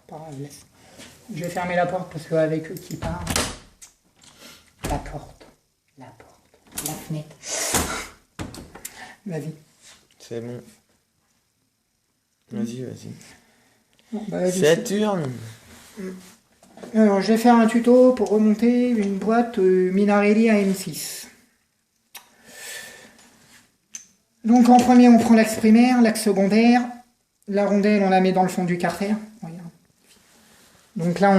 pas grave, laisse. Je vais fermer la porte parce qu'avec eux qui parlent. La porte, la fenêtre. Vas-y. C'est bon. Vas-y. Bon, bah, vas-y. Saturne. Alors, je vais faire un tuto pour remonter une boîte Minarelli AM6. Donc, en premier, on prend l'axe primaire, l'axe secondaire. La rondelle, on la met dans le fond du carter. Regarde. Donc là,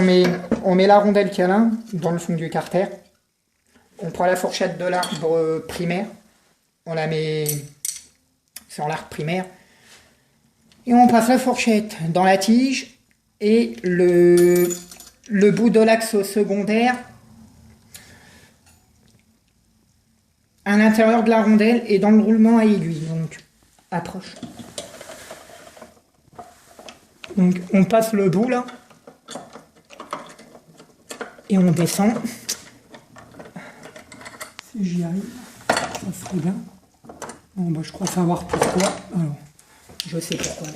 on met la rondelle qu'il y a là, dans le fond du carter. On prend la fourchette de l'arbre primaire. On la met sur l'arbre primaire. Et on passe la fourchette dans la tige. Et le bout de l'axe secondaire à l'intérieur de la rondelle et dans le roulement à aiguille. Donc, approche. Donc, on passe le bout là. Et on descend. Si j'y arrive, ça serait bien. Bon, bah, je crois savoir pourquoi. Alors, je sais pourquoi.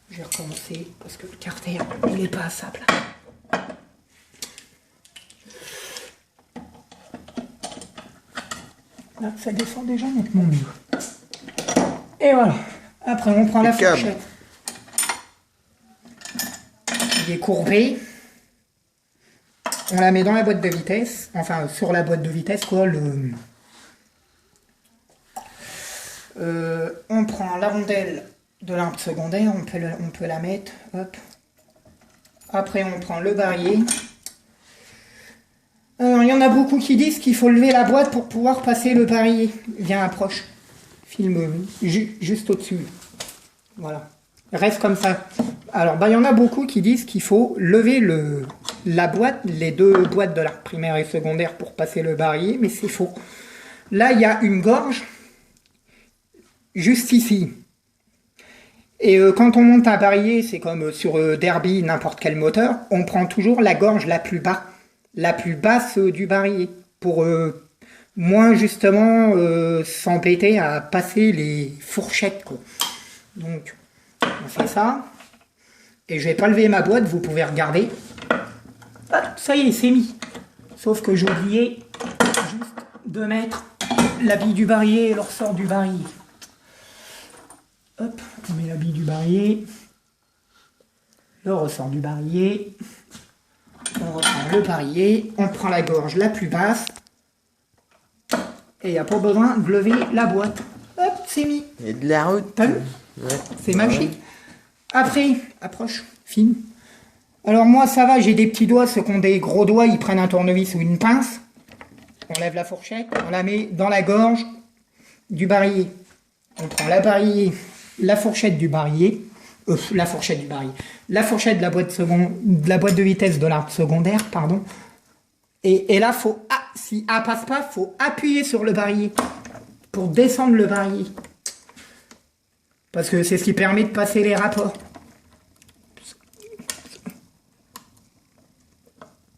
Je vais recommencer parce que le carter, il n'est pas à sa place. Là, ça descend déjà nettement mieux. Et voilà. Après, on prend la fourchette. Il est courbé. On la met dans la boîte de vitesse. Enfin, sur la boîte de vitesse, quoi. On prend la rondelle de l'arbre secondaire. On peut la mettre. Hop. Après, on prend le barillet. Alors, il y en a beaucoup qui disent qu'il faut lever la boîte pour pouvoir passer le barillet. Viens, approche. Filme juste au-dessus. Voilà. Reste comme ça. Alors, il y en a beaucoup qui disent qu'il faut lever la boîte, les deux boîtes de l'arbre primaire et secondaire pour passer le barillet, mais c'est faux. Là, il y a une gorge juste ici. Et quand on monte un barillet, c'est comme sur Derby, n'importe quel moteur, on prend toujours la gorge la plus basse du barillet, pour moins justement s'embêter à passer les fourchettes, quoi. Donc, on fait ça. Et je vais pas lever ma boîte, vous pouvez regarder. Ah, ça y est, c'est mis. Sauf que j'ai oublié juste de mettre la bille du barillet et le ressort du barillet. Hop, on met la bille du barillet, le ressort du barillet, on reprend le barillet, on prend la gorge la plus basse, et il n'y a pas besoin de lever la boîte. Hop, c'est mis. Et de la route. T'as vu? Ouais. C'est magique. Après, approche, filme. Alors moi ça va, j'ai des petits doigts, ceux qui ont des gros doigts, ils prennent un tournevis ou une pince. On lève la fourchette, on la met dans la gorge du barillet. On prend la fourchette du barillet, la fourchette de la boîte de vitesse de l'arbre secondaire, pardon. Et là, si A passe pas, faut appuyer sur le barillet pour descendre le barillet. Parce que c'est ce qui permet de passer les rapports.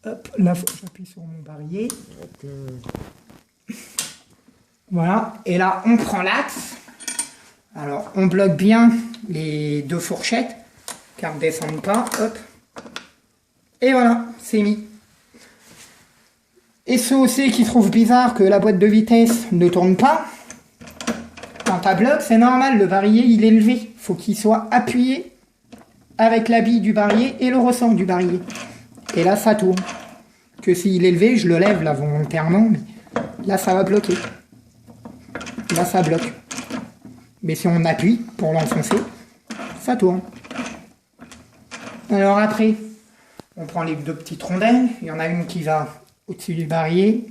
Hop, là, j'appuie sur mon barillet. Voilà, et là, on prend l'axe. Alors, on bloque bien les deux fourchettes, car elles ne descendent pas. Hop. Et voilà, c'est mis. Et ceux aussi qui trouvent bizarre que la boîte de vitesse ne tourne pas, quand à bloc, c'est normal, le barillet, il est levé. Il faut qu'il soit appuyé avec la bille du barillet et le ressort du barillet. Et là, ça tourne. Que s'il est levé, je le lève là volontairement, mais là, ça va bloquer. Là, ça bloque. Mais si on appuie pour l'enfoncer, ça tourne. Alors après, on prend les deux petites rondelles. Il y en a une qui va au-dessus du barillet.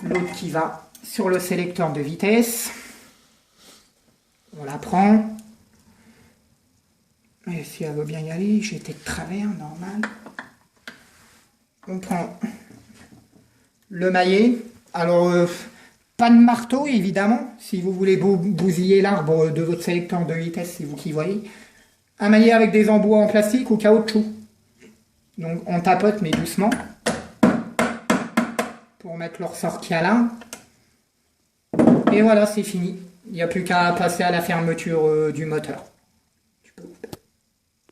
L'autre qui va sur le sélecteur de vitesse. On la prend. Et si elle veut bien y aller, j'étais de travers, normal. On prend le maillet. Alors, pas de marteau, évidemment. Si vous voulez bousiller l'arbre de votre sélecteur de vitesse, c'est vous qui voyez. Un maillet avec des embouts en plastique ou caoutchouc. Donc, on tapote, mais doucement. Pour mettre le ressort qu'il y a là. Et voilà, c'est fini. Il n'y a plus qu'à passer à la fermeture du moteur.